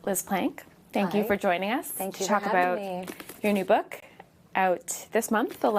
Liz Plank, thank you for joining us. Thank you to talk for having about me. your new book out this month, For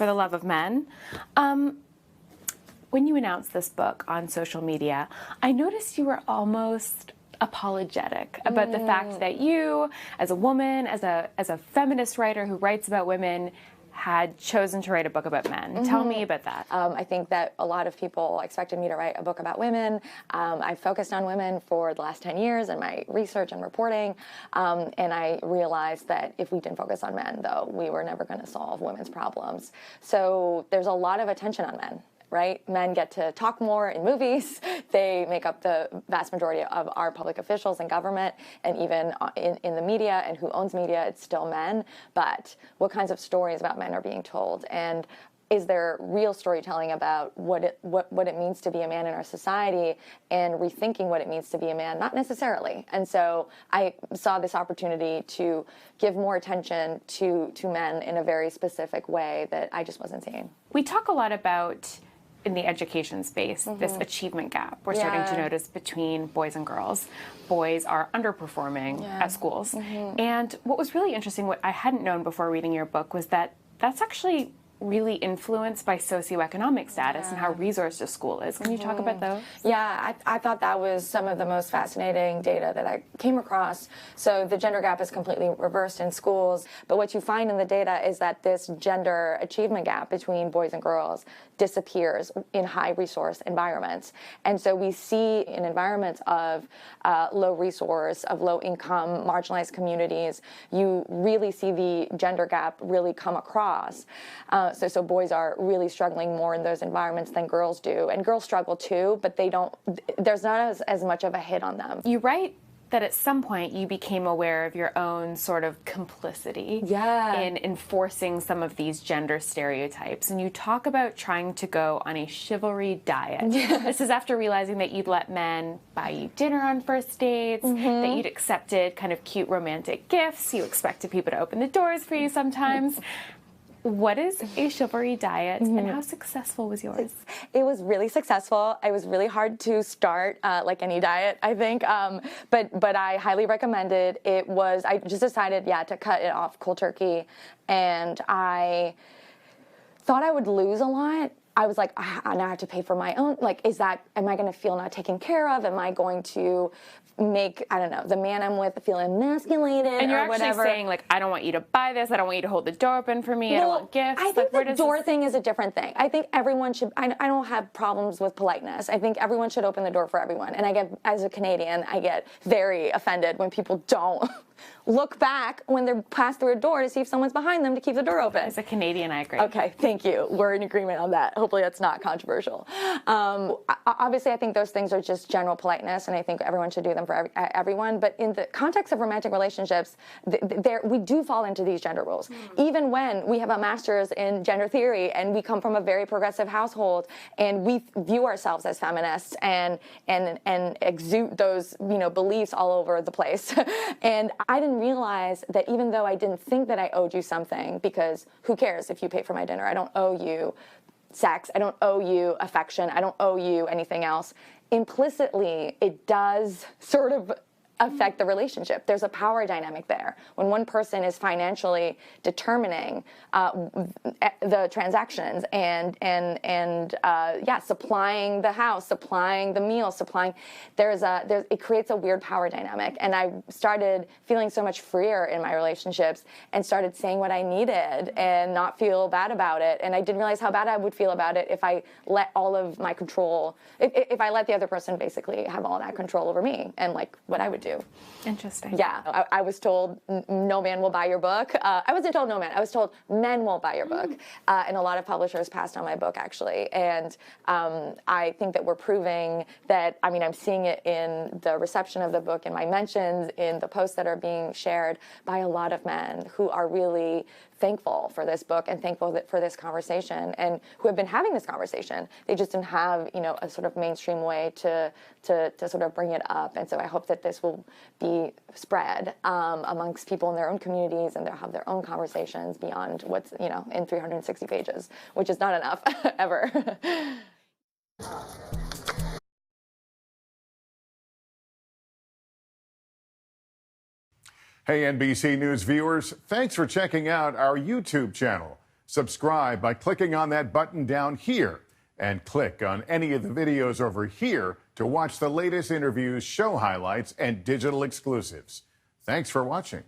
the Love of Men. When you announced this book on social media, I noticed you were almost apologetic about the fact that you, as a woman, as a feminist writer who writes about women, had chosen to write a book about men. Tell me about that. I think that a lot of people expected me to write a book about women. I focused on women for the last 10 years in my research and reporting, and I realized that if we didn't focus on men, though, we were never going to solve women's problems. So there's a lot of attention on men. Right? Men get to talk more in movies. They make up the vast majority of our public officials in government, and even in the media, and who owns media, it's still men. But what kinds of stories about men are being told? And is there real storytelling about what it means to be a man in our society, and rethinking what it means to be a man? Not necessarily. And so I saw this opportunity to give more attention to men in a very specific way that I just wasn't seeing. We talk a lot about, in the education space, this achievement gap we're starting to notice between boys and girls. Boys are underperforming at schools. And what was really interesting, what I hadn't known before reading your book, was that that's actually really influenced by socioeconomic status and how resourced a school is. Can you talk about those? Yeah, I thought that was some of the most fascinating data that I came across. So the gender gap is completely reversed in schools, but what you find in the data is that this gender achievement gap between boys and girls disappears in high resource environments. And so we see in environments of low resource, of low income, marginalized communities, you really see the gender gap really come across. So boys are really struggling more in those environments than girls do. And girls struggle too, but there's not as much of a hit on them. You write that at some point you became aware of your own sort of complicity in enforcing some of these gender stereotypes. And you talk about trying to go on a chivalry diet. This is after realizing that you'd let men buy you dinner on first dates, that you'd accepted kind of cute romantic gifts, you expected people to open the doors for you sometimes. What is a chivalry diet, and how successful was yours? It was really successful. It was really hard to start, like any diet, I think, but I highly recommend it. I just decided, to cut it off cold turkey, and I thought I would lose a lot. I was like, now I have to pay for my own. Like, am I going to feel not taken care of? Am I going to make, I don't know, the man I'm with feel emasculated and you're or actually whatever? Saying, like, I don't want you to buy this. I don't want you to hold the door open for me. I don't want gifts. I think the door thing is a different thing. I think everyone should, I don't have problems with politeness. I think everyone should open the door for everyone. And as a Canadian, I get very offended when people don't look back when they're passed through a door to see if someone's behind them to keep the door open. As a Canadian, I agree. Okay, thank you. We're in agreement on that. Hopefully that's not controversial. Obviously, I think those things are just general politeness, and I think everyone should do them for everyone. But in the context of romantic relationships, we do fall into these gender roles. Even when we have a master's in gender theory and we come from a very progressive household and we view ourselves as feminists and exude those beliefs all over the place. And I didn't realize that even though I didn't think that I owed you something, because who cares if you pay for my dinner? I don't owe you sex. I don't owe you affection. I don't owe you anything else. Implicitly, it does sort of affect the relationship. There's a power dynamic there. When one person is financially determining the transactions and supplying the house, supplying the meal, it creates a weird power dynamic. And I started feeling so much freer in my relationships and started saying what I needed and not feel bad about it. And I didn't realize how bad I would feel about it if I let all of my control, if I let the other person basically have all that control over me and like what I would do. Interesting. Yeah, I was told no man will buy your book. I wasn't told no man. I was told men won't buy your book. And a lot of publishers passed on my book, actually. And I think that we're proving that, I'm seeing it in the reception of the book, in my mentions, in the posts that are being shared by a lot of men who are really thankful for this book and thankful for this conversation, and who have been having this conversation. They just didn't have, a sort of mainstream way to sort of bring it up. And so I hope that this will be spread amongst people in their own communities, and they'll have their own conversations beyond what's, in 360 pages, which is not enough ever. Hey, NBC News viewers, thanks for checking out our YouTube channel. Subscribe by clicking on that button down here and click on any of the videos over here to watch the latest interviews, show highlights, and digital exclusives. Thanks for watching.